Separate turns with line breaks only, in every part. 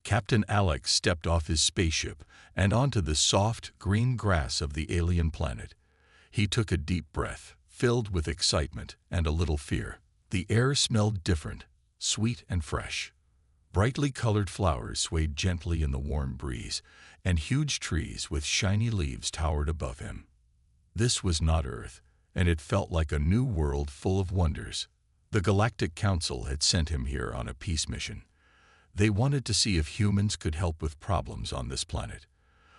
Captain Alex stepped off his spaceship and onto the soft, green grass of the alien planet. He took a deep breath, filled with excitement and a little fear. The air smelled different, sweet and fresh. Brightly colored flowers swayed gently in the warm breeze, and huge trees with shiny leaves towered above him. This was not Earth, and it felt like a new world full of wonders. The Galactic Council had sent him here on a peace mission. They wanted to see if humans could help with problems on this planet.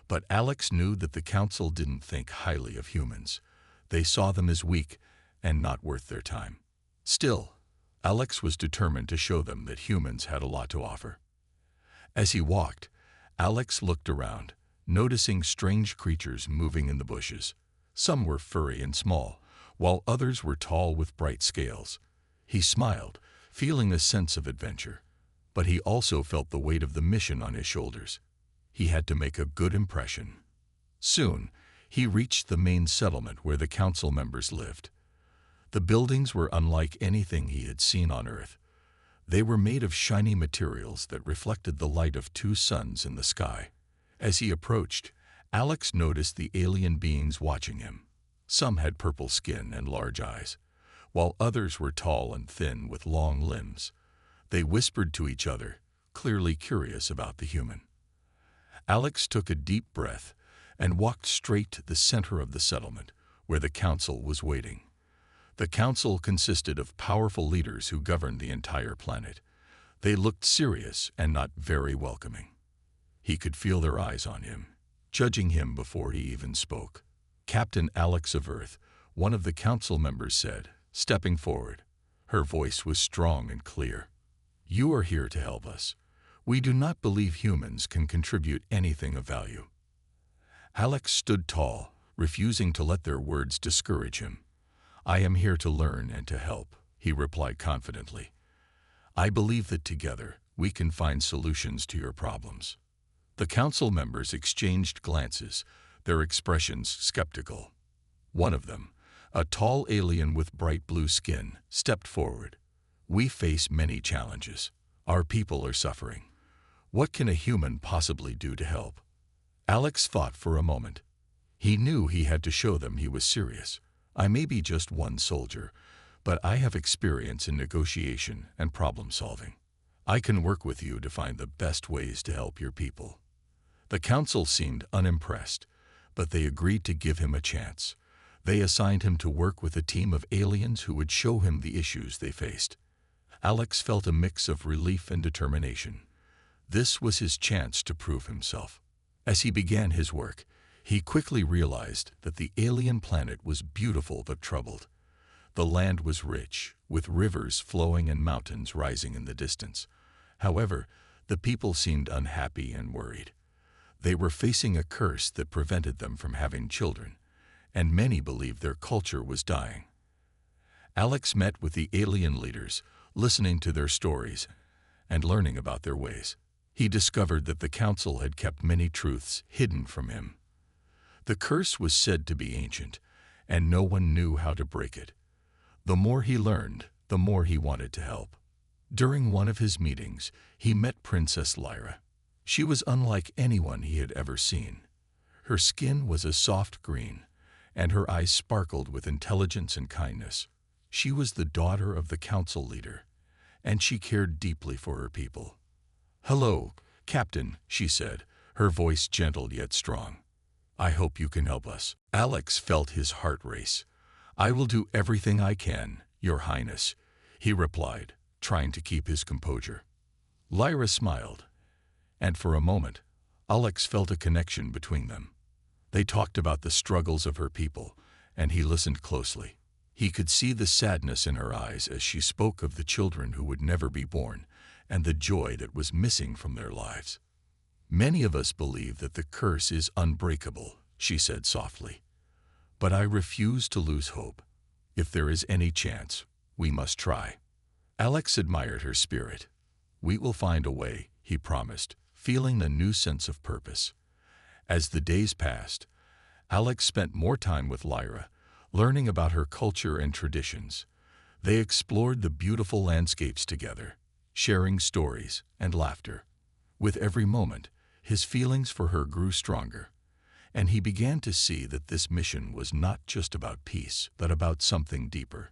But Alex knew that the Council didn't think highly of humans. They saw them as weak and not worth their time. Still, Alex was determined to show them that humans had a lot to offer. As he walked, Alex looked around, noticing strange creatures moving in the bushes. Some were furry and small, while others were tall with bright scales. He smiled, feeling a sense of adventure. But he also felt the weight of the mission on his shoulders. He had to make a good impression. Soon, he reached the main settlement where the council members lived. The buildings were unlike anything he had seen on Earth. They were made of shiny materials that reflected the light of two suns in the sky. As he approached, Alex noticed the alien beings watching him. Some had purple skin and large eyes, while others were tall and thin with long limbs. They whispered to each other, clearly curious about the human. Alex took a deep breath and walked straight to the center of the settlement, where the council was waiting. The council consisted of powerful leaders who governed the entire planet. They looked serious and not very welcoming. He could feel their eyes on him, judging him before he even spoke. Captain Alex of Earth, one of the council members said, stepping forward. Her voice was strong and clear. "You are here to help us. We do not believe humans can contribute anything of value." Alex stood tall, refusing to let their words discourage him. "I am here to learn and to help," he replied confidently. "I believe that together we can find solutions to your problems." The council members exchanged glances, their expressions skeptical. One of them, a tall alien with bright blue skin, stepped forward. "We face many challenges. Our people are suffering. What can a human possibly do to help?" Alex thought for a moment. He knew he had to show them he was serious. "I may be just one soldier, but I have experience in negotiation and problem solving. I can work with you to find the best ways to help your people." The council seemed unimpressed, but they agreed to give him a chance. They assigned him to work with a team of aliens who would show him the issues they faced. Alex felt a mix of relief and determination. This was his chance to prove himself. As he began his work, he quickly realized that the alien planet was beautiful but troubled. The land was rich, with rivers flowing and mountains rising in the distance. However, the people seemed unhappy and worried. They were facing a curse that prevented them from having children, and many believed their culture was dying. Alex met with the alien leaders, listening to their stories and learning about their ways. He discovered that the council had kept many truths hidden from him. The curse was said to be ancient, and no one knew how to break it. The more he learned, the more he wanted to help. During one of his meetings, he met Princess Lyra. She was unlike anyone he had ever seen. Her skin was a soft green, and her eyes sparkled with intelligence and kindness. She was the daughter of the council leader, and she cared deeply for her people. "Hello, Captain," she said, her voice gentle yet strong. "I hope you can help us." Alex felt his heart race. "I will do everything I can, Your Highness," he replied, trying to keep his composure. Lyra smiled, and for a moment, Alex felt a connection between them. They talked about the struggles of her people, and he listened closely. He could see the sadness in her eyes as she spoke of the children who would never be born, and the joy that was missing from their lives. "Many of us believe that the curse is unbreakable," she said softly. "But I refuse to lose hope. If there is any chance, we must try." Alex admired her spirit. "We will find a way," he promised, feeling a new sense of purpose. As the days passed, Alex spent more time with Lyra, learning about her culture and traditions. They explored the beautiful landscapes together, sharing stories and laughter. With every moment, his feelings for her grew stronger, and he began to see that this mission was not just about peace, but about something deeper.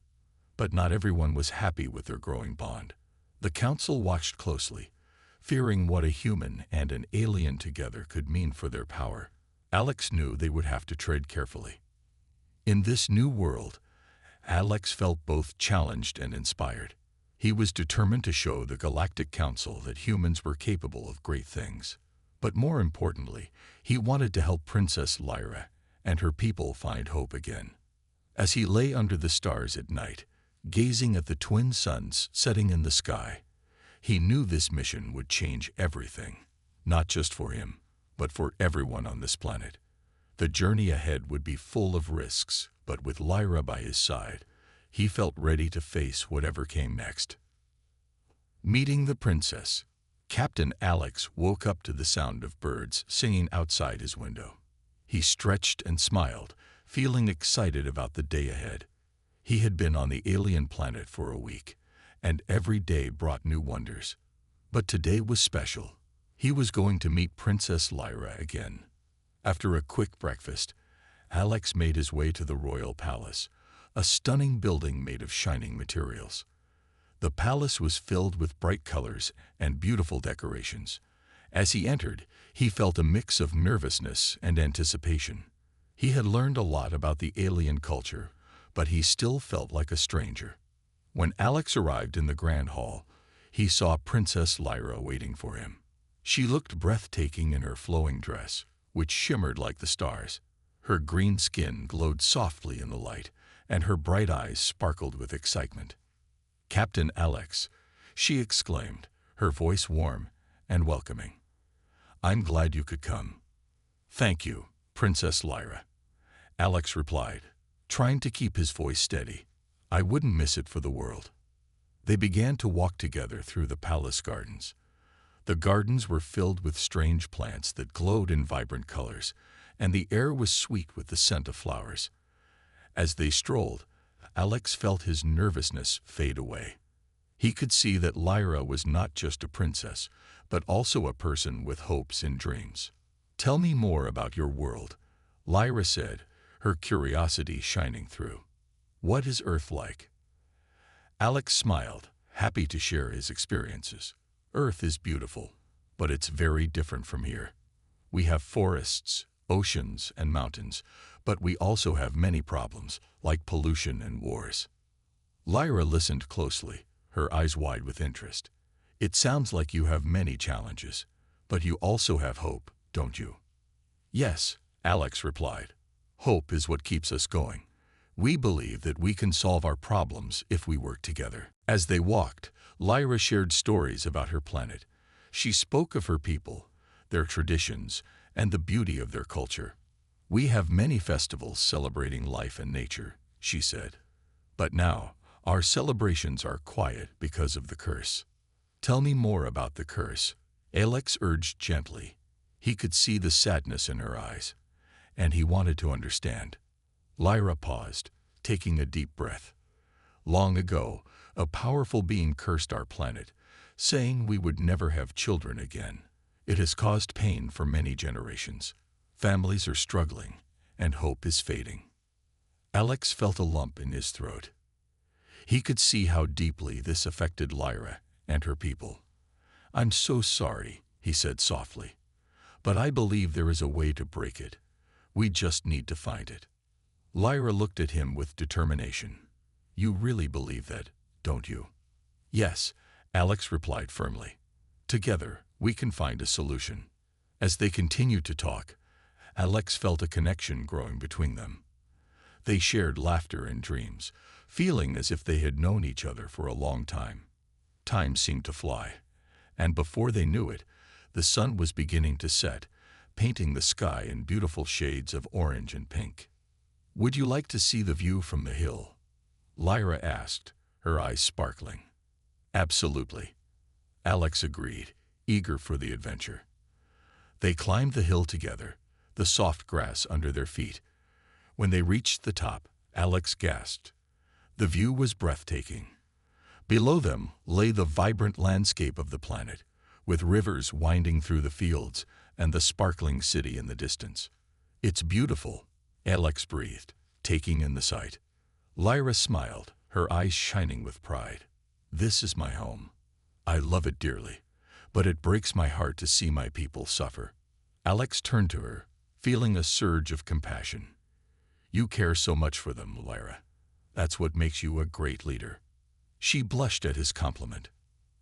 But not everyone was happy with their growing bond. The council watched closely, fearing what a human and an alien together could mean for their power. Alex knew they would have to tread carefully. In this new world, Alex felt both challenged and inspired. He was determined to show the Galactic Council that humans were capable of great things. But more importantly, he wanted to help Princess Lyra and her people find hope again. As he lay under the stars at night, gazing at the twin suns setting in the sky, he knew this mission would change everything, not just for him, but for everyone on this planet. The journey ahead would be full of risks, but with Lyra by his side, he felt ready to face whatever came next. Meeting the princess, Captain Alex woke up to the sound of birds singing outside his window. He stretched and smiled, feeling excited about the day ahead. He had been on the alien planet for a week, and every day brought new wonders. But today was special. He was going to meet Princess Lyra again. After a quick breakfast, Alex made his way to the royal palace, a stunning building made of shining materials. The palace was filled with bright colors and beautiful decorations. As he entered, he felt a mix of nervousness and anticipation. He had learned a lot about the alien culture, but he still felt like a stranger. When Alex arrived in the grand hall, he saw Princess Lyra waiting for him. She looked breathtaking in her flowing dress, which shimmered like the stars. Her green skin glowed softly in the light, and her bright eyes sparkled with excitement. "Captain Alex," she exclaimed, her voice warm and welcoming. "I'm glad you could come." "Thank you, Princess Lyra," Alex replied, trying to keep his voice steady. "I wouldn't miss it for the world." They began to walk together through the palace gardens. The gardens were filled with strange plants that glowed in vibrant colors, and the air was sweet with the scent of flowers. As they strolled, Alex felt his nervousness fade away. He could see that Lyra was not just a princess, but also a person with hopes and dreams. "Tell me more about your world," Lyra said, her curiosity shining through. "What is Earth like?" Alex smiled, happy to share his experiences. "Earth is beautiful, but it's very different from here. We have forests, oceans, and mountains, but we also have many problems, like pollution and wars." Lyra listened closely, her eyes wide with interest. "It sounds like you have many challenges, but you also have hope, don't you?" "Yes," Alex replied. "Hope is what keeps us going. We believe that we can solve our problems if we work together." As they walked, Lyra shared stories about her planet. She spoke of her people, their traditions, and the beauty of their culture. "We have many festivals celebrating life and nature," she said. "But now, our celebrations are quiet because of the curse." "Tell me more about the curse," Alex urged gently. He could see the sadness in her eyes, and he wanted to understand. Lyra paused, taking a deep breath. "Long ago, a powerful being cursed our planet, saying we would never have children again. It has caused pain for many generations. Families are struggling, and hope is fading." Alex felt a lump in his throat. He could see how deeply this affected Lyra and her people. "I'm so sorry," he said softly, "but I believe there is a way to break it. We just need to find it." Lyra looked at him with determination. "You really believe that, don't you?" "Yes," Alex replied firmly. "Together, we can find a solution." As they continued to talk, Alex felt a connection growing between them. They shared laughter and dreams, feeling as if they had known each other for a long time. Time seemed to fly, and before they knew it, the sun was beginning to set, painting the sky in beautiful shades of orange and pink. "Would you like to see the view from the hill?" Lyra asked, her eyes sparkling. "Absolutely," Alex agreed, eager for the adventure. They climbed the hill together, the soft grass under their feet. When they reached the top, Alex gasped. The view was breathtaking. Below them lay the vibrant landscape of the planet, with rivers winding through the fields and the sparkling city in the distance. "It's beautiful," Alex breathed, taking in the sight. Lyra smiled, her eyes shining with pride. "This is my home. I love it dearly, but it breaks my heart to see my people suffer." Alex turned to her, feeling a surge of compassion. "You care so much for them, Lyra. That's what makes you a great leader." She blushed at his compliment.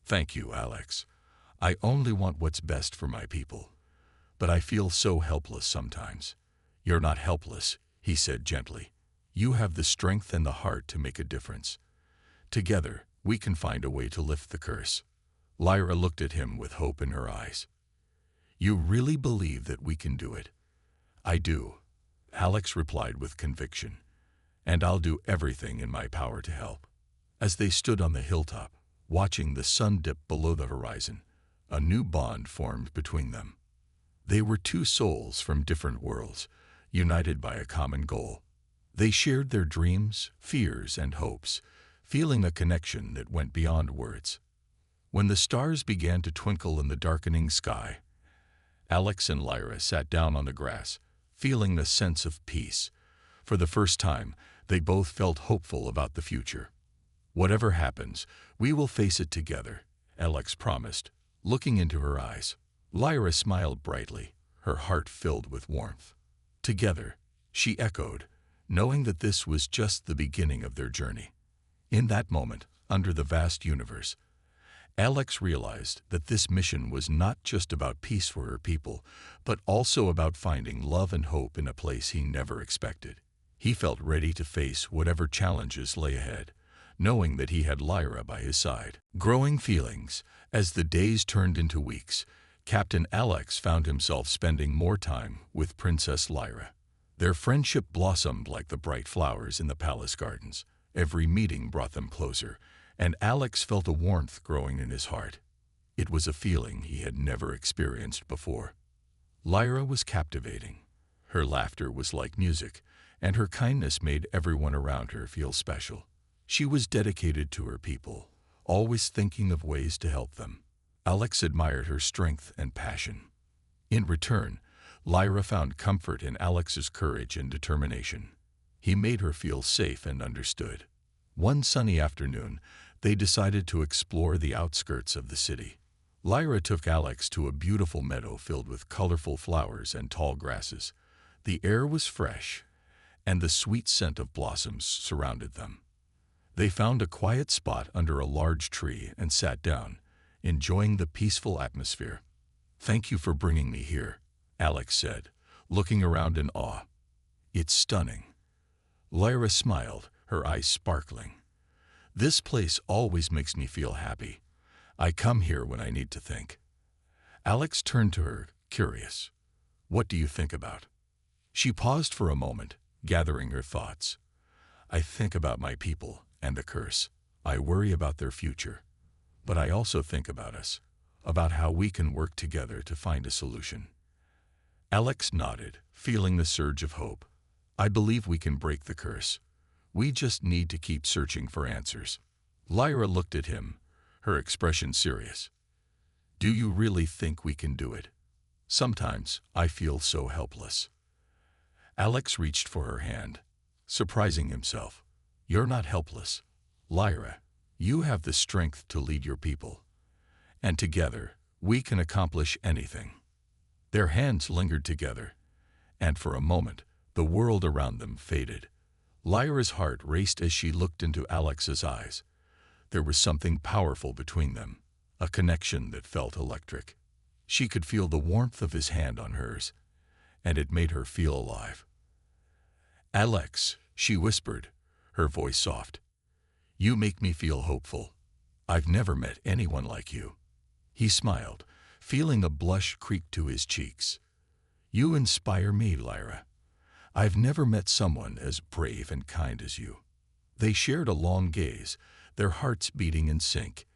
"Thank you, Alex. I only want what's best for my people. But I feel so helpless sometimes." "You're not helpless," he said gently. "You have the strength and the heart to make a difference. Together, we can find a way to lift the curse." Lyra looked at him with hope in her eyes. "You really believe that we can do it?" "I do," Alex replied with conviction. "And I'll do everything in my power to help." As they stood on the hilltop, watching the sun dip below the horizon, a new bond formed between them. They were two souls from different worlds, united by a common goal. They shared their dreams, fears, and hopes, feeling a connection that went beyond words. When the stars began to twinkle in the darkening sky, Alex and Lyra sat down on the grass, feeling a sense of peace. For the first time, they both felt hopeful about the future. "Whatever happens, we will face it together," Alex promised, looking into her eyes. Lyra smiled brightly, her heart filled with warmth. "Together," she echoed, knowing that this was just the beginning of their journey. In that moment, under the vast universe, Alex realized that this mission was not just about peace for her people, but also about finding love and hope in a place he never expected. He felt ready to face whatever challenges lay ahead, knowing that he had Lyra by his side. Growing feelings, as the days turned into weeks, Captain Alex found himself spending more time with Princess Lyra. Their friendship blossomed like the bright flowers in the palace gardens. Every meeting brought them closer, and Alex felt a warmth growing in his heart. It was a feeling he had never experienced before. Lyra was captivating. Her laughter was like music, and her kindness made everyone around her feel special. She was dedicated to her people, always thinking of ways to help them. Alex admired her strength and passion. In return, Lyra found comfort in Alex's courage and determination. He made her feel safe and understood. One sunny afternoon, they decided to explore the outskirts of the city. Lyra took Alex to a beautiful meadow filled with colorful flowers and tall grasses. The air was fresh, and the sweet scent of blossoms surrounded them. They found a quiet spot under a large tree and sat down, enjoying the peaceful atmosphere. "Thank you for bringing me here," Alex said, looking around in awe. "It's stunning." Lyra smiled, her eyes sparkling. "This place always makes me feel happy. I come here when I need to think." Alex turned to her, curious. "What do you think about?" She paused for a moment, gathering her thoughts. "I think about my people and the curse. I worry about their future. But I also think about us, about how we can work together to find a solution." Alex nodded, feeling the surge of hope. "I believe we can break the curse. We just need to keep searching for answers." Lyra looked at him, her expression serious. "Do you really think we can do it? Sometimes I feel so helpless." Alex reached for her hand, surprising himself. "You're not helpless, Lyra. You have the strength to lead your people. And together, we can accomplish anything." Their hands lingered together, and for a moment, the world around them faded. Lyra's heart raced as she looked into Alex's eyes. There was something powerful between them, a connection that felt electric. She could feel the warmth of his hand on hers, and it made her feel alive. "Alex," she whispered, her voice soft. "You make me feel hopeful. I've never met anyone like you." He smiled, feeling a blush creep to his cheeks. "You inspire me, Lyra. I've never met someone as brave and kind as you." They shared a long gaze, their hearts beating in sync.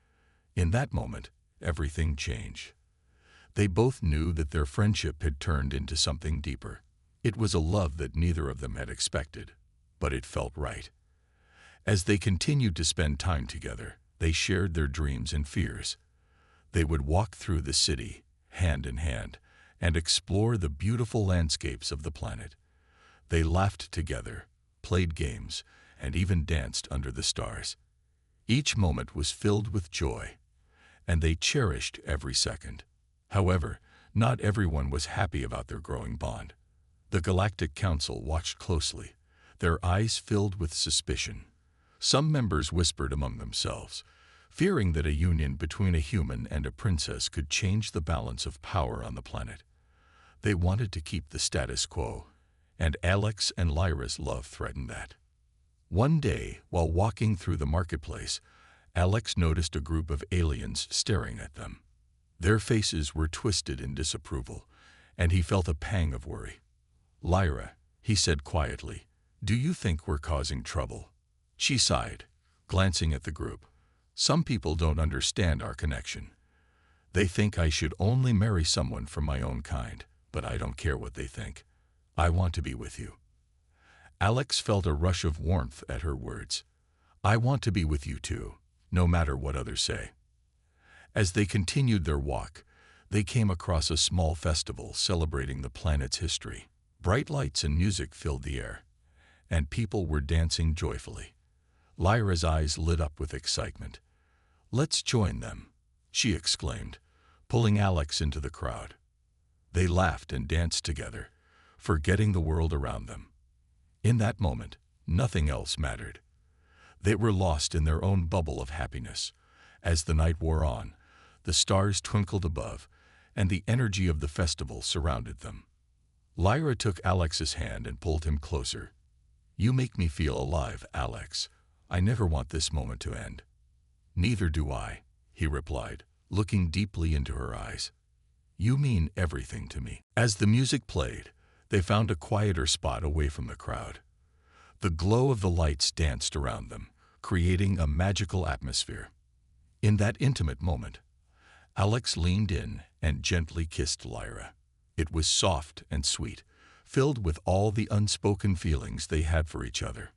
In that moment, everything changed. They both knew that their friendship had turned into something deeper. It was a love that neither of them had expected, but it felt right. As they continued to spend time together, they shared their dreams and fears. They would walk through the city, hand in hand, and explore the beautiful landscapes of the planet. They laughed together, played games, and even danced under the stars. Each moment was filled with joy, and they cherished every second. However, not everyone was happy about their growing bond. The Galactic Council watched closely, their eyes filled with suspicion. Some members whispered among themselves, fearing that a union between a human and a princess could change the balance of power on the planet. They wanted to keep the status quo, and Alex and Lyra's love threatened that. One day, while walking through the marketplace, Alex noticed a group of aliens staring at them. Their faces were twisted in disapproval, and he felt a pang of worry. "Lyra," he said quietly, "do you think we're causing trouble?" She sighed, glancing at the group. "Some people don't understand our connection. They think I should only marry someone from my own kind, but I don't care what they think. I want to be with you." Alex felt a rush of warmth at her words. "I want to be with you too, no matter what others say." As they continued their walk, they came across a small festival celebrating the planet's history. Bright lights and music filled the air, and people were dancing joyfully. Lyra's eyes lit up with excitement. "Let's join them," she exclaimed, pulling Alex into the crowd. They laughed and danced together, forgetting the world around them. In that moment, nothing else mattered. They were lost in their own bubble of happiness. As the night wore on, the stars twinkled above, and the energy of the festival surrounded them. Lyra took Alex's hand and pulled him closer. "You make me feel alive, Alex. I never want this moment to end." "Neither do I," he replied, looking deeply into her eyes. "You mean everything to me." As the music played, they found a quieter spot away from the crowd. The glow of the lights danced around them, creating a magical atmosphere. In that intimate moment, Alex leaned in and gently kissed Lyra. It was soft and sweet, filled with all the unspoken feelings they had for each other.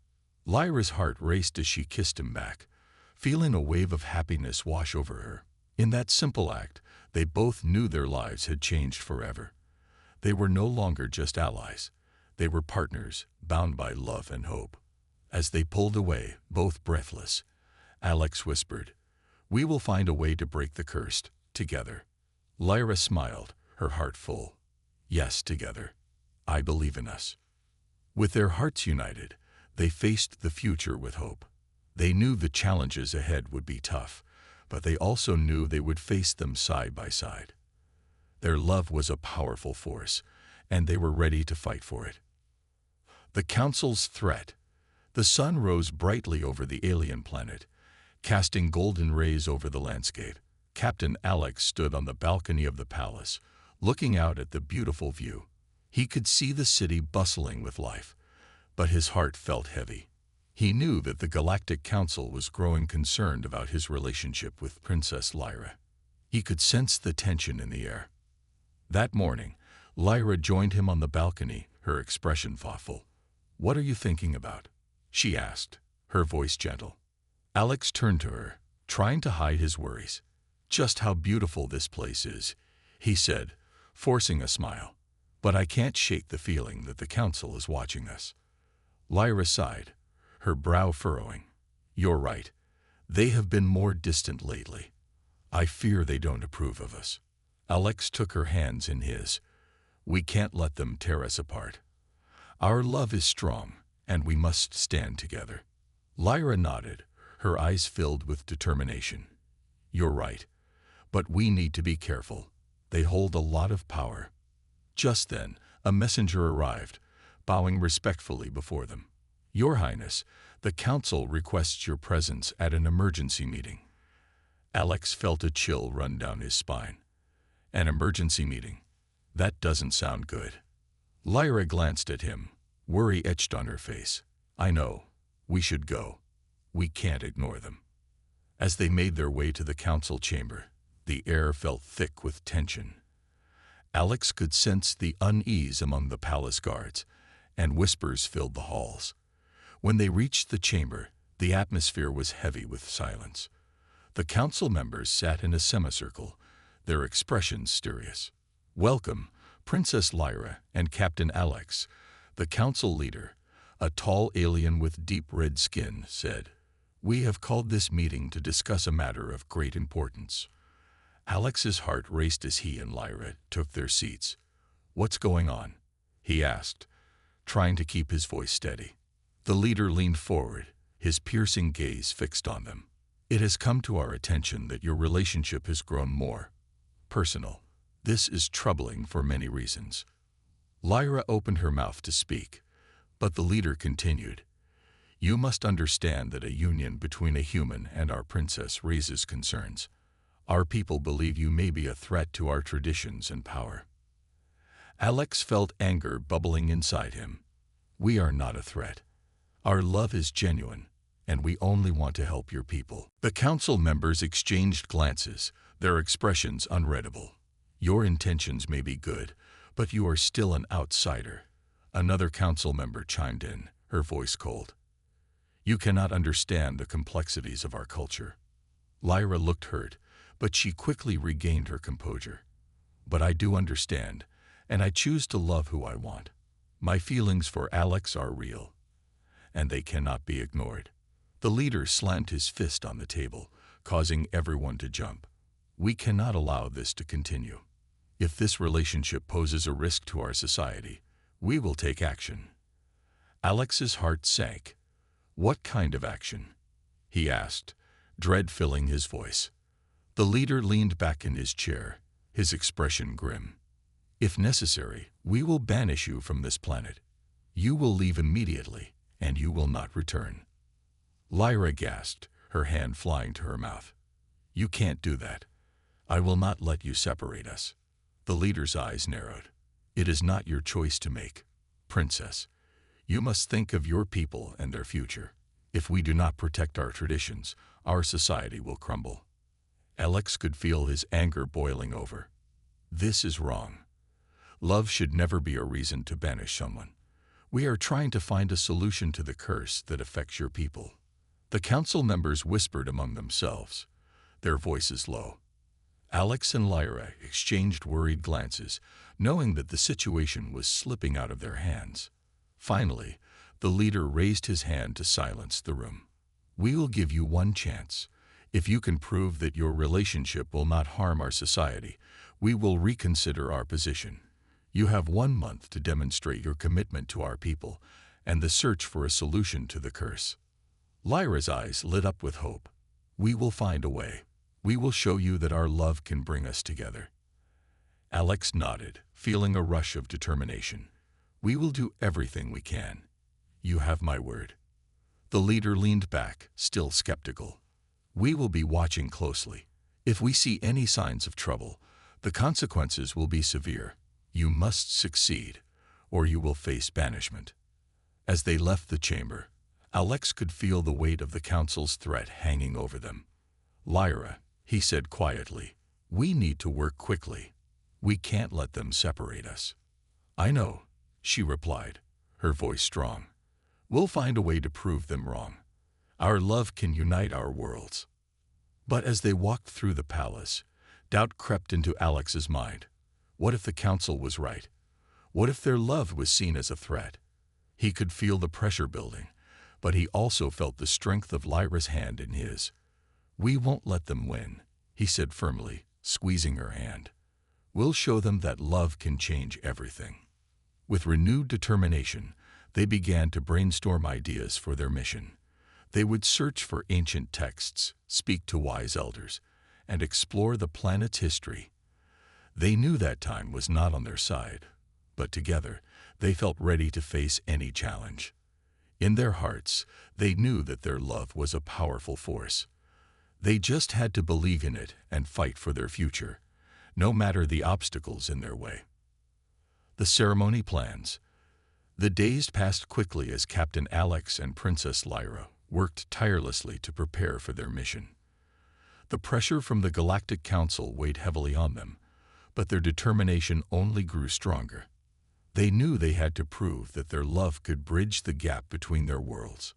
Lyra's heart raced as she kissed him back, feeling a wave of happiness wash over her. In that simple act, they both knew their lives had changed forever. They were no longer just allies. They were partners, bound by love and hope. As they pulled away, both breathless, Alex whispered, "We will find a way to break the curse, together." Lyra smiled, her heart full. "Yes, together. I believe in us." With their hearts united, they faced the future with hope. They knew the challenges ahead would be tough, but they also knew they would face them side by side. Their love was a powerful force, and they were ready to fight for it. The Council's threat. The sun rose brightly over the alien planet, casting golden rays over the landscape. Captain Alex stood on the balcony of the palace, looking out at the beautiful view. He could see the city bustling with life, but his heart felt heavy. He knew that the Galactic Council was growing concerned about his relationship with Princess Lyra. He could sense the tension in the air. That morning, Lyra joined him on the balcony, her expression thoughtful. "What are you thinking about?" she asked, her voice gentle. Alex turned to her, trying to hide his worries. "Just how beautiful this place is," he said, forcing a smile. "But I can't shake the feeling that the Council is watching us." Lyra sighed, her brow furrowing. "You're right. They have been more distant lately. I fear they don't approve of us." Alex took her hands in his. "We can't let them tear us apart. Our love is strong, and we must stand together." Lyra nodded, her eyes filled with determination. "You're right, but we need to be careful. They hold a lot of power." Just then, a messenger arrived, bowing respectfully before them. "Your Highness, the Council requests your presence at an emergency meeting." Alex felt a chill run down his spine. "An emergency meeting? That doesn't sound good." Lyra glanced at him, worry etched on her face. "I know. We should go. We can't ignore them." As they made their way to the council chamber, the air felt thick with tension. Alex could sense the unease among the palace guards, and whispers filled the halls. When they reached the chamber, the atmosphere was heavy with silence. The council members sat in a semicircle, their expressions serious. "Welcome, Princess Lyra and Captain Alex," the council leader, a tall alien with deep red skin, said. "We have called this meeting to discuss a matter of great importance." Alex's heart raced as he and Lyra took their seats. "What's going on?" he asked, trying to keep his voice steady. The leader leaned forward, his piercing gaze fixed on them. "It has come to our attention that your relationship has grown more personal. This is troubling for many reasons." Lyra opened her mouth to speak, but the leader continued. "You must understand that a union between a human and our princess raises concerns. Our people believe you may be a threat to our traditions and power." Alex felt anger bubbling inside him. "We are not a threat. Our love is genuine, and we only want to help your people." The council members exchanged glances, their expressions unreadable. "Your intentions may be good, but you are still an outsider," another council member chimed in, her voice cold. "You cannot understand the complexities of our culture." Lyra looked hurt, but she quickly regained her composure. "But I do understand, and I choose to love who I want. My feelings for Alex are real, and they cannot be ignored." The leader slammed his fist on the table, causing everyone to jump. "We cannot allow this to continue. If this relationship poses a risk to our society, we will take action." Alex's heart sank. "What kind of action?" he asked, dread filling his voice. The leader leaned back in his chair, his expression grim. "If necessary, we will banish you from this planet. You will leave immediately, and you will not return." Lyra gasped, her hand flying to her mouth. "You can't do that. I will not let you separate us." The leader's eyes narrowed. "It is not your choice to make, Princess. You must think of your people and their future. If we do not protect our traditions, our society will crumble." Alex could feel his anger boiling over. "This is wrong. Love should never be a reason to banish someone. We are trying to find a solution to the curse that affects your people." The council members whispered among themselves, their voices low. Alex and Lyra exchanged worried glances, knowing that the situation was slipping out of their hands. Finally, the leader raised his hand to silence the room. "We will give you one chance. If you can prove that your relationship will not harm our society, we will reconsider our position. You have 1 month to demonstrate your commitment to our people and the search for a solution to the curse." Lyra's eyes lit up with hope. "We will find a way. We will show you that our love can bring us together." Alex nodded, feeling a rush of determination. "We will do everything we can. You have my word." The leader leaned back, still skeptical. "We will be watching closely. If we see any signs of trouble, the consequences will be severe. You must succeed, or you will face banishment." As they left the chamber, Alex could feel the weight of the council's threat hanging over them. "Lyra," he said quietly, "we need to work quickly. We can't let them separate us." "I know," she replied, her voice strong. "We'll find a way to prove them wrong. Our love can unite our worlds." But as they walked through the palace, doubt crept into Alex's mind. What if the council was right? What if their love was seen as a threat? He could feel the pressure building, but he also felt the strength of Lyra's hand in his. "We won't let them win," he said firmly, squeezing her hand. "We'll show them that love can change everything." With renewed determination, they began to brainstorm ideas for their mission. They would search for ancient texts, speak to wise elders, and explore the planet's history. They knew that time was not on their side, but together they felt ready to face any challenge. In their hearts, they knew that their love was a powerful force. They just had to believe in it and fight for their future, no matter the obstacles in their way. The ceremony plans. The days passed quickly as Captain Alex and Princess Lyra worked tirelessly to prepare for their mission. The pressure from the Galactic Council weighed heavily on them, but their determination only grew stronger. They knew they had to prove that their love could bridge the gap between their worlds.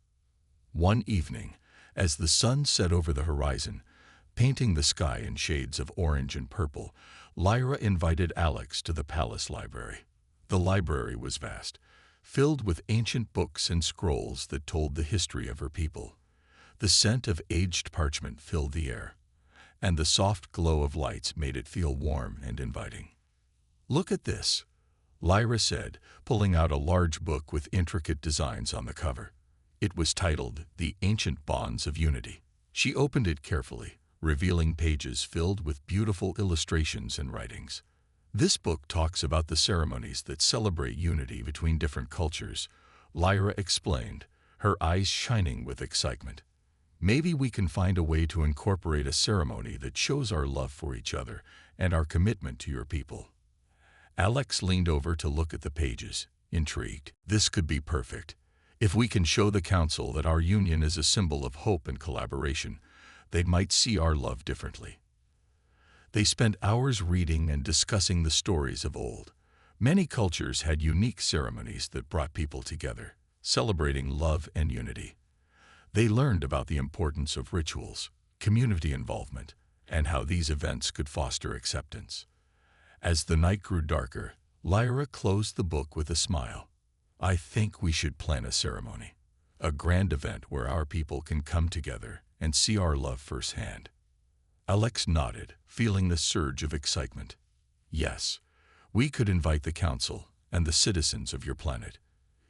One evening, as the sun set over the horizon, Painting the sky in shades of orange and purple, Lyra invited Alex to the palace library. The library was vast, filled with ancient books and scrolls that told the history of her people. The scent of aged parchment filled the air, and the soft glow of lights made it feel warm and inviting. "Look at this," Lyra said, pulling out a large book with intricate designs on the cover. It was titled The Ancient Bonds of Unity. She opened it carefully, revealing pages filled with beautiful illustrations and writings. "This book talks about the ceremonies that celebrate unity between different cultures," Lyra explained, her eyes shining with excitement. "Maybe we can find a way to incorporate a ceremony that shows our love for each other and our commitment to your people." Alex leaned over to look at the pages, intrigued. "This could be perfect. If we can show the council that our union is a symbol of hope and collaboration, they might see our love differently." They spent hours reading and discussing the stories of old. Many cultures had unique ceremonies that brought people together, celebrating love and unity. They learned about the importance of rituals, community involvement, and how these events could foster acceptance. As the night grew darker, Lyra closed the book with a smile. "I think we should plan a ceremony, a grand event where our people can come together and see our love firsthand." Alex nodded, feeling the surge of excitement. "Yes, we could invite the council and the citizens of your planet.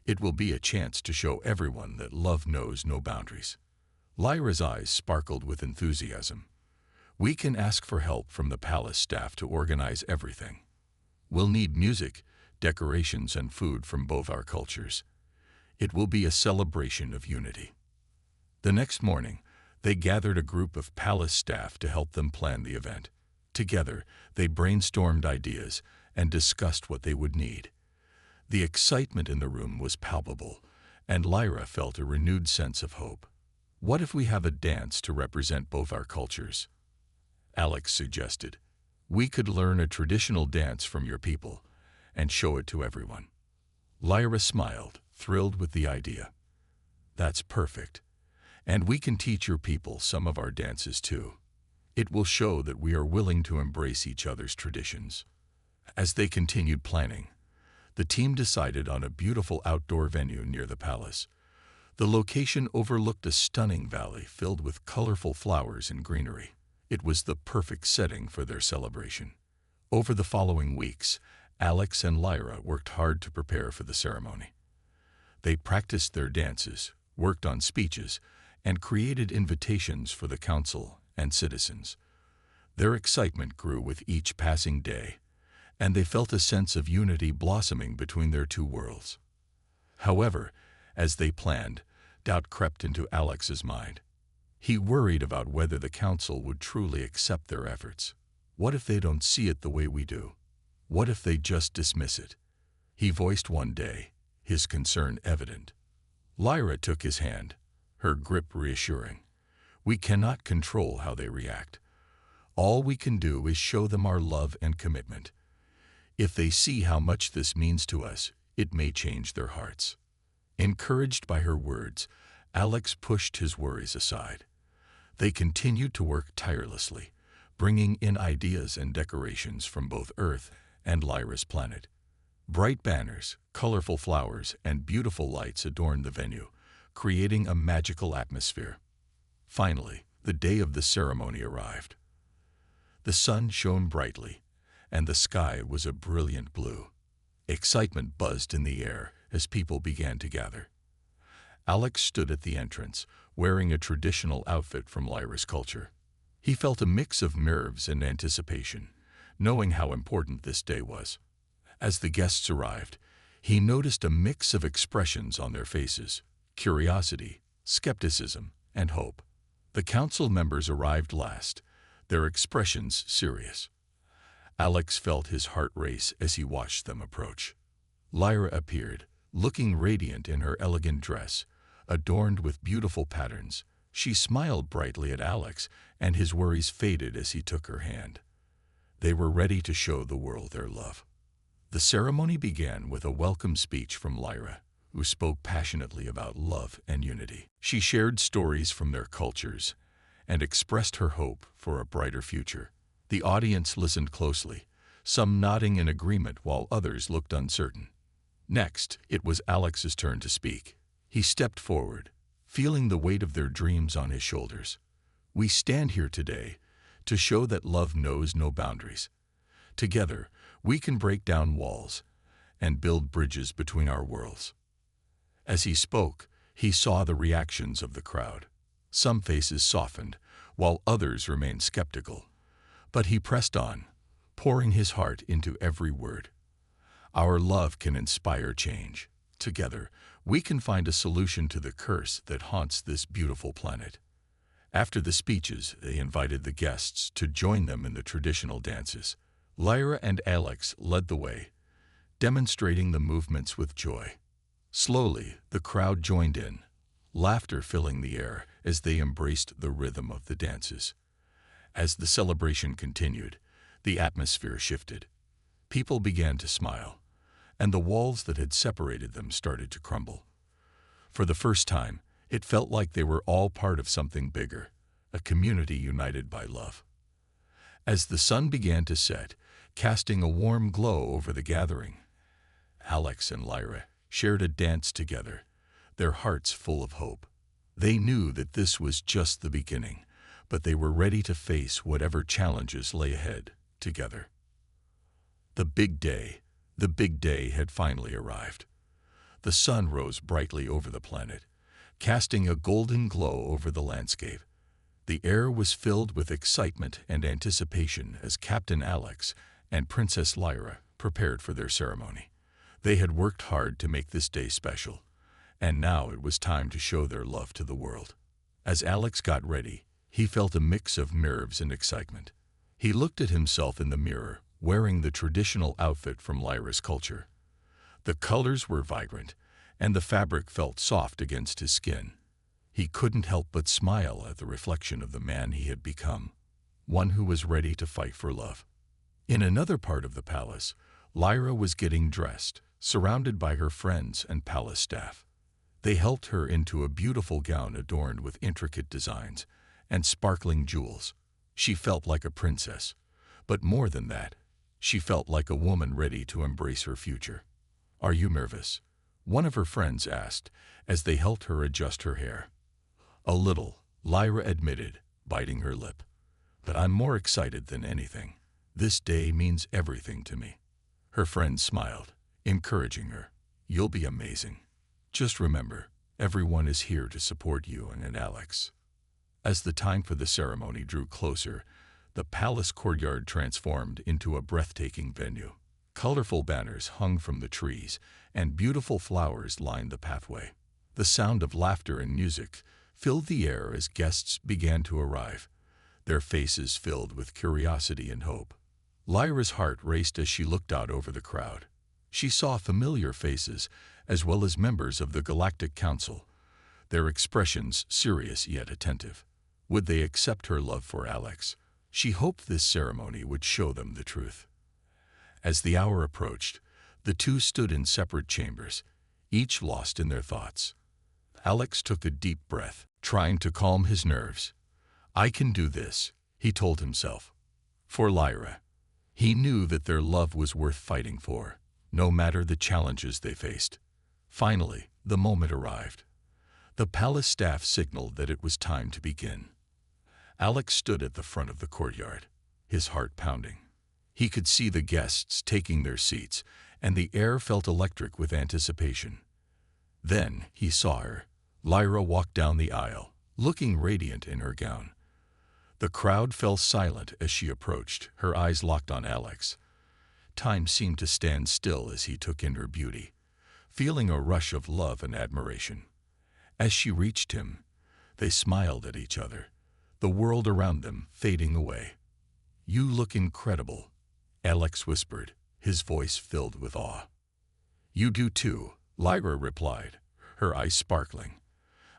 It will be a chance to show everyone that love knows no boundaries." Lyra's eyes sparkled with enthusiasm. "We can ask for help from the palace staff to organize everything. We'll need music, decorations, and food from both our cultures. It will be a celebration of unity." The next morning, they gathered a group of palace staff to help them plan the event. Together, they brainstormed ideas and discussed what they would need. The excitement in the room was palpable, and Lyra felt a renewed sense of hope. "What if we have a dance to represent both our cultures?" Alex suggested. "We could learn a traditional dance from your people and show it to everyone." Lyra smiled, thrilled with the idea. "That's perfect. And we can teach your people some of our dances too. It will show that we are willing to embrace each other's traditions." As they continued planning, the team decided on a beautiful outdoor venue near the palace. The location overlooked a stunning valley filled with colorful flowers and greenery. It was the perfect setting for their celebration. Over the following weeks, Alex and Lyra worked hard to prepare for the ceremony. They practiced their dances, worked on speeches, and created invitations for the council and citizens. Their excitement grew with each passing day, and they felt a sense of unity blossoming between their two worlds. However, as they planned, doubt crept into Alex's mind. He worried about whether the council would truly accept their efforts. What if they don't see it the way we do? What if they just dismiss it? He voiced one day, his concern evident. Lyra took his hand, her grip reassuring. "We cannot control how they react. All we can do is show them our love and commitment. If they see how much this means to us, it may change their hearts." Encouraged by her words, Alex pushed his worries aside. They continued to work tirelessly, bringing in ideas and decorations from both Earth and Lyra's planet. Bright banners, colorful flowers, and beautiful lights adorned the venue, creating a magical atmosphere. Finally, the day of the ceremony arrived. The sun shone brightly, and the sky was a brilliant blue. Excitement buzzed in the air as people began to gather. Alex stood at the entrance, wearing a traditional outfit from Lyra's culture. He felt a mix of nerves and anticipation, knowing how important this day was. As the guests arrived, he noticed a mix of expressions on their faces: curiosity, skepticism, and hope. The council members arrived last, their expressions serious. Alex felt his heart race as he watched them approach. Lyra appeared, looking radiant in her elegant dress, adorned with beautiful patterns. She smiled brightly at Alex, and his worries faded as he took her hand. They were ready to show the world their love. The ceremony began with a welcome speech from Lyra, who spoke passionately about love and unity. She shared stories from their cultures and expressed her hope for a brighter future. The audience listened closely, some nodding in agreement while others looked uncertain. Next, it was Alex's turn to speak. He stepped forward, feeling the weight of their dreams on his shoulders. "We stand here today to show that love knows no boundaries. Together, we can break down walls and build bridges between our worlds." As he spoke, he saw the reactions of the crowd. Some faces softened, while others remained skeptical. But he pressed on, pouring his heart into every word. "Our love can inspire change. Together, we can find a solution to the curse that haunts this beautiful planet." After the speeches, they invited the guests to join them in the traditional dances. Lyra and Alex led the way, demonstrating the movements with joy. Slowly, the crowd joined in, laughter filling the air as they embraced the rhythm of the dances. As the celebration continued, the atmosphere shifted. People began to smile, and the walls that had separated them started to crumble. For the first time, it felt like they were all part of something bigger, a community united by love. As the sun began to set, casting a warm glow over the gathering, Alex and Lyra shared a dance together, their hearts full of hope. They knew that this was just the beginning, but they were ready to face whatever challenges lay ahead together. The big day had finally arrived. The sun rose brightly over the planet, casting a golden glow over the landscape. The air was filled with excitement and anticipation as Captain Alex and Princess Lyra prepared for their ceremony. They had worked hard to make this day special, and now it was time to show their love to the world. As Alex got ready, he felt a mix of nerves and excitement. He looked at himself in the mirror, wearing the traditional outfit from Lyra's culture. The colors were vibrant, and the fabric felt soft against his skin. He couldn't help but smile at the reflection of the man he had become, one who was ready to fight for love. In another part of the palace, Lyra was getting dressed, surrounded by her friends and palace staff. They helped her into a beautiful gown adorned with intricate designs and sparkling jewels. She felt like a princess, but more than that, she felt like a woman ready to embrace her future. "Are you nervous?" one of her friends asked as they helped her adjust her hair. "A little," Lyra admitted, biting her lip. "But I'm more excited than anything. This day means everything to me." Her friend smiled, encouraging her. "You'll be amazing. Just remember, everyone is here to support you and Alex." As the time for the ceremony drew closer, the palace courtyard transformed into a breathtaking venue. Colorful banners hung from the trees, and beautiful flowers lined the pathway. The sound of laughter and music filled the air as guests began to arrive, their faces filled with curiosity and hope. Lyra's heart raced as she looked out over the crowd. She saw familiar faces, as well as members of the Galactic Council, their expressions serious yet attentive. Would they accept her love for Alex? She hoped this ceremony would show them the truth. As the hour approached, the two stood in separate chambers, each lost in their thoughts. Alex took a deep breath, trying to calm his nerves. "I can do this," he told himself. For Lyra, he knew that their love was worth fighting for, no matter the challenges they faced. Finally, the moment arrived. The palace staff signaled that it was time to begin. Alex stood at the front of the courtyard, his heart pounding. He could see the guests taking their seats, and the air felt electric with anticipation. Then he saw her. Lyra walked down the aisle, looking radiant in her gown. The crowd fell silent as she approached, her eyes locked on Alex. Time seemed to stand still as he took in her beauty, feeling a rush of love and admiration. As she reached him, they smiled at each other, the world around them fading away. "You look incredible," Alex whispered, his voice filled with awe. "You do too," Lyra replied, her eyes sparkling.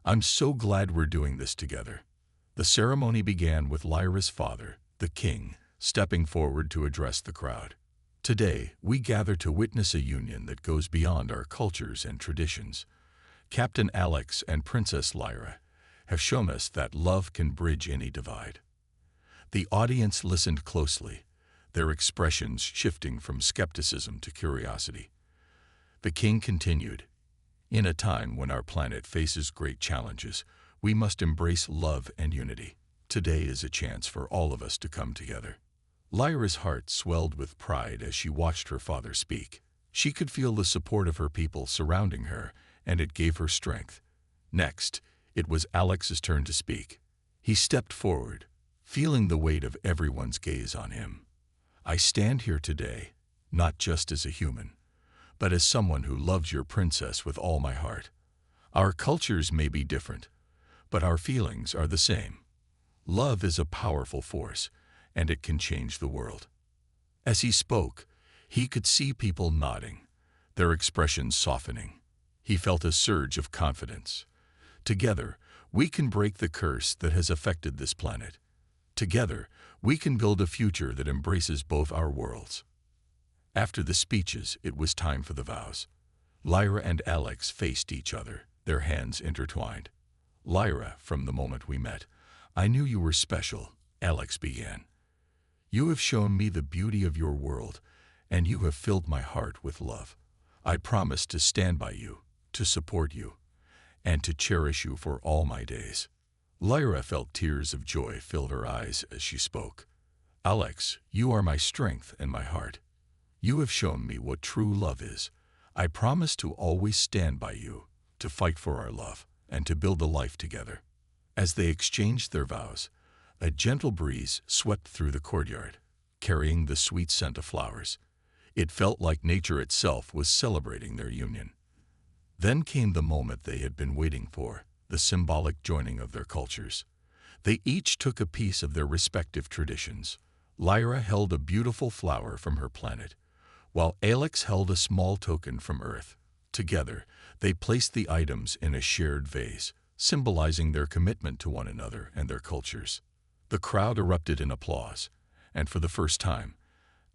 "I'm so glad we're doing this together." The ceremony began with Lyra's father, the king, stepping forward to address the crowd. "Today, we gather to witness a union that goes beyond our cultures and traditions. Captain Alex and Princess Lyra, have shown us that love can bridge any divide. The audience listened closely, their expressions shifting from skepticism to curiosity. The king continued, "In a time when our planet faces great challenges, we must embrace love and unity. Today is a chance for all of us to come together." Lyra's heart swelled with pride as she watched her father speak. She could feel the support of her people surrounding her, and it gave her strength. Next, it was Alex's turn to speak. He stepped forward, feeling the weight of everyone's gaze on him. "I stand here today, not just as a human, but as someone who loves your princess with all my heart. Our cultures may be different, but our feelings are the same. Love is a powerful force, and it can change the world." As he spoke, he could see people nodding, their expressions softening. He felt a surge of confidence. Together, we can break the curse that has affected this planet. Together, we can build a future that embraces both our worlds. After the speeches, it was time for the vows. Lyra and Alex faced each other, their hands intertwined. "Lyra, from the moment we met, I knew you were special," Alex began. "You have shown me the beauty of your world, and you have filled my heart with love. I promise to stand by you, to support you, and to cherish you for all my days." Lyra felt tears of joy fill her eyes as she spoke. "Alex, you are my strength and my heart. You have shown me what true love is. I promise to always stand by you, to fight for our love, and to build a life together." As they exchanged their vows, a gentle breeze swept through the courtyard, carrying the sweet scent of flowers. It felt like nature itself was celebrating their union. Then came the moment they had been waiting for, the symbolic joining of their cultures. They each took a piece of their respective traditions. Lyra held a beautiful flower from her planet, while Alex held a small token from Earth. Together, they placed the items in a shared vase, symbolizing their commitment to one another and their cultures. The crowd erupted in applause, and for the first time,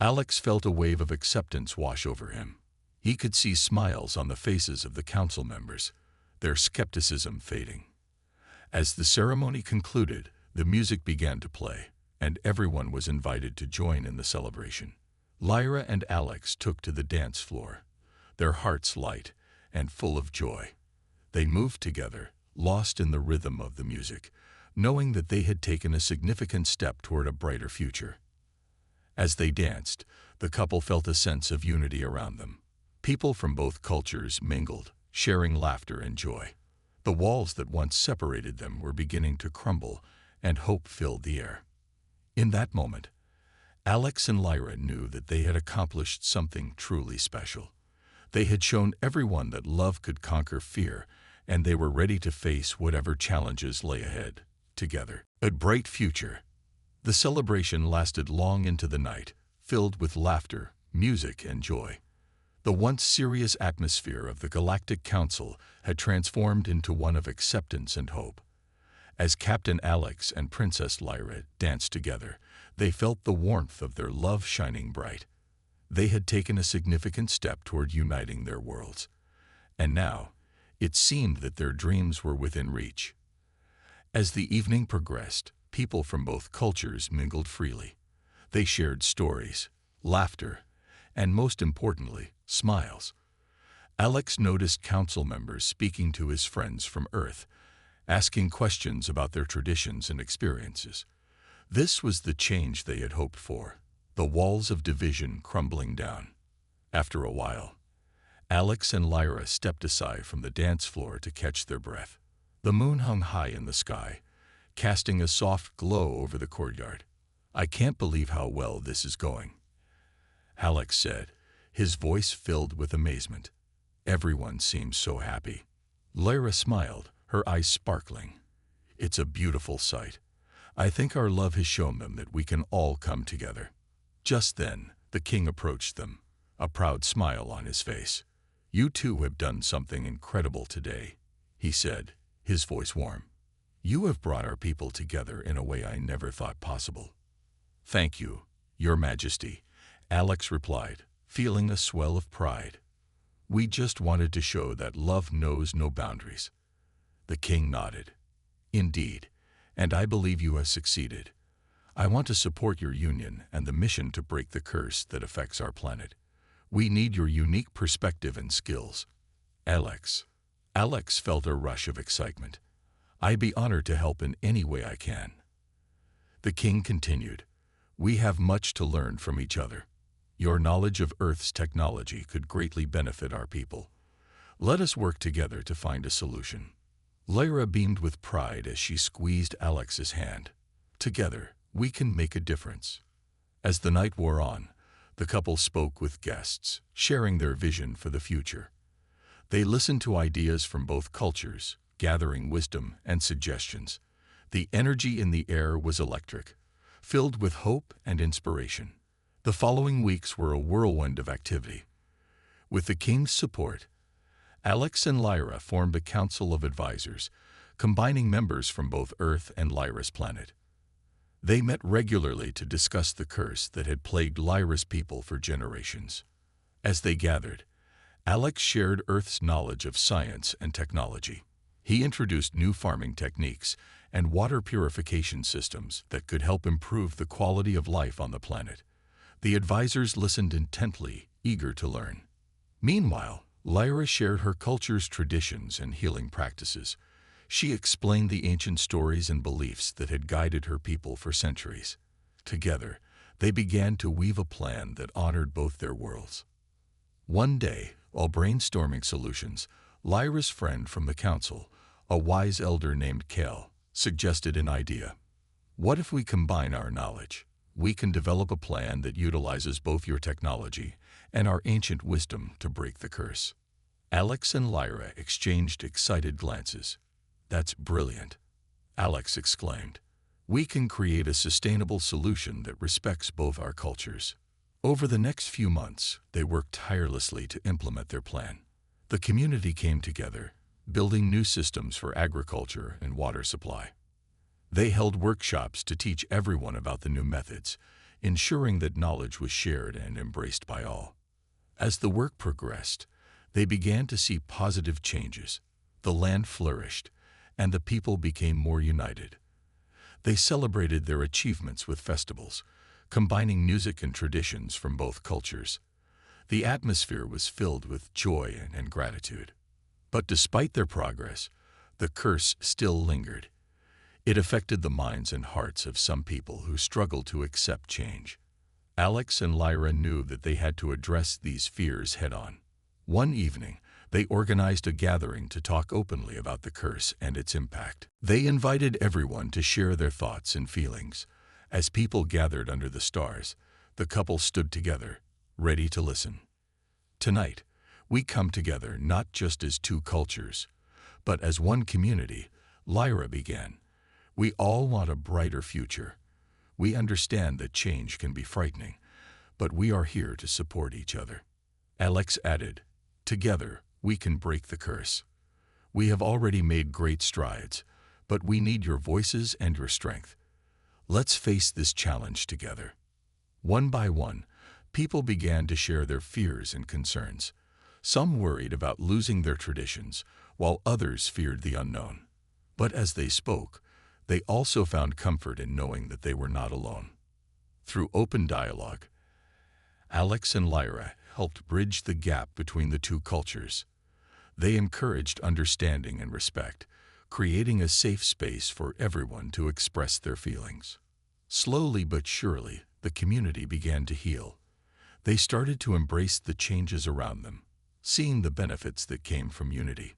Alex felt a wave of acceptance wash over him. He could see smiles on the faces of the council members, their skepticism fading. As the ceremony concluded, the music began to play, and everyone was invited to join in the celebration. Lyra and Alex took to the dance floor, their hearts light and full of joy. They moved together, lost in the rhythm of the music, knowing that they had taken a significant step toward a brighter future. As they danced, the couple felt a sense of unity around them. People from both cultures mingled, sharing laughter and joy. The walls that once separated them were beginning to crumble, and hope filled the air. In that moment, Alex and Lyra knew that they had accomplished something truly special. They had shown everyone that love could conquer fear, and they were ready to face whatever challenges lay ahead, together. A bright future. The celebration lasted long into the night, filled with laughter, music, and joy. The once serious atmosphere of the Galactic Council had transformed into one of acceptance and hope. As Captain Alex and Princess Lyra danced together, they felt the warmth of their love shining bright. They had taken a significant step toward uniting their worlds, and now it seemed that their dreams were within reach. As the evening progressed, people from both cultures mingled freely. They shared stories, laughter, and most importantly, smiles. Alex noticed council members speaking to his friends from Earth, asking questions about their traditions and experiences. This was the change they had hoped for, the walls of division crumbling down. After a while, Alex and Lyra stepped aside from the dance floor to catch their breath. The moon hung high in the sky, casting a soft glow over the courtyard. "I can't believe how well this is going," Alex said, his voice filled with amazement. "Everyone seems so happy." Lyra smiled, her eyes sparkling. "It's a beautiful sight. I think our love has shown them that we can all come together." Just then, the king approached them, a proud smile on his face. "You two have done something incredible today," he said, his voice warm. "You have brought our people together in a way I never thought possible." "Thank you, Your Majesty," Alex replied, feeling a swell of pride. "We just wanted to show that love knows no boundaries." The king nodded. Indeed, and I believe you have succeeded. I want to support your union and the mission to break the curse that affects our planet. We need your unique perspective and skills. Alex. Alex felt a rush of excitement. I'd be honored to help in any way I can. The king continued, we have much to learn from each other. Your knowledge of Earth's technology could greatly benefit our people. Let us work together to find a solution. Lyra beamed with pride as she squeezed Alex's hand. Together, we can make a difference. As the night wore on, the couple spoke with guests, sharing their vision for the future. They listened to ideas from both cultures, gathering wisdom and suggestions. The energy in the air was electric, filled with hope and inspiration. The following weeks were a whirlwind of activity. With the king's support, Alex and Lyra formed a council of advisors, combining members from both Earth and Lyra's planet. They met regularly to discuss the curse that had plagued Lyra's people for generations. As they gathered, Alex shared Earth's knowledge of science and technology. He introduced new farming techniques and water purification systems that could help improve the quality of life on the planet. The advisors listened intently, eager to learn. Meanwhile, Lyra shared her culture's traditions and healing practices. She explained the ancient stories and beliefs that had guided her people for centuries. Together, they began to weave a plan that honored both their worlds. One day, while brainstorming solutions, Lyra's friend from the council, a wise elder named Kel, suggested an idea. What if we combine our knowledge? We can develop a plan that utilizes both your technology and our ancient wisdom to break the curse. Alex and Lyra exchanged excited glances. That's brilliant, Alex exclaimed. We can create a sustainable solution that respects both our cultures. Over the next few months, they worked tirelessly to implement their plan. The community came together, building new systems for agriculture and water supply. They held workshops to teach everyone about the new methods, ensuring that knowledge was shared and embraced by all. As the work progressed, they began to see positive changes. The land flourished, and the people became more united. They celebrated their achievements with festivals, combining music and traditions from both cultures. The atmosphere was filled with joy and gratitude. But despite their progress, the curse still lingered. It affected the minds and hearts of some people who struggled to accept change. Alex and Lyra knew that they had to address these fears head-on. One evening, they organized a gathering to talk openly about the curse and its impact. They invited everyone to share their thoughts and feelings. As people gathered under the stars, the couple stood together, ready to listen. Tonight, we come together not just as two cultures, but as one community, Lyra began. We all want a brighter future. We understand that change can be frightening, but we are here to support each other. Alex added, together, we can break the curse. We have already made great strides, but we need your voices and your strength. Let's face this challenge together. One by one, people began to share their fears and concerns. Some worried about losing their traditions, while others feared the unknown. But as they spoke, they also found comfort in knowing that they were not alone. Through open dialogue, Alex and Lyra helped bridge the gap between the two cultures. They encouraged understanding and respect, creating a safe space for everyone to express their feelings. Slowly but surely, the community began to heal. They started to embrace the changes around them, seeing the benefits that came from unity.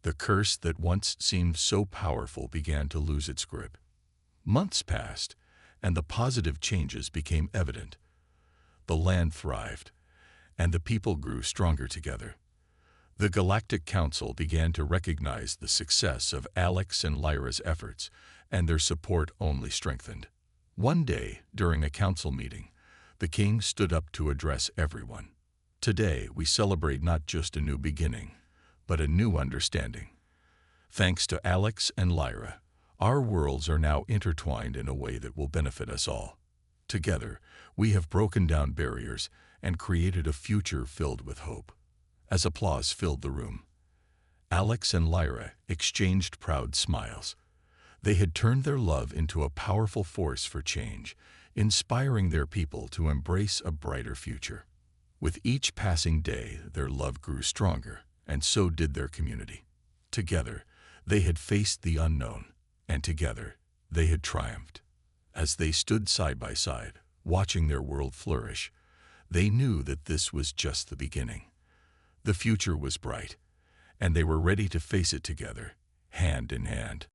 The curse that once seemed so powerful began to lose its grip. Months passed, and the positive changes became evident. The land thrived, and the people grew stronger together. The Galactic Council began to recognize the success of Alex and Lyra's efforts, and their support only strengthened. One day, during a council meeting, the king stood up to address everyone. Today, we celebrate not just a new beginning, but a new understanding. Thanks to Alex and Lyra, our worlds are now intertwined in a way that will benefit us all. Together, we have broken down barriers and created a future filled with hope. As applause filled the room, Alex and Lyra exchanged proud smiles. They had turned their love into a powerful force for change, inspiring their people to embrace a brighter future. With each passing day, their love grew stronger, and so did their community. Together, they had faced the unknown, and together, they had triumphed. As they stood side by side, watching their world flourish, they knew that this was just the beginning. The future was bright, and they were ready to face it together, hand in hand.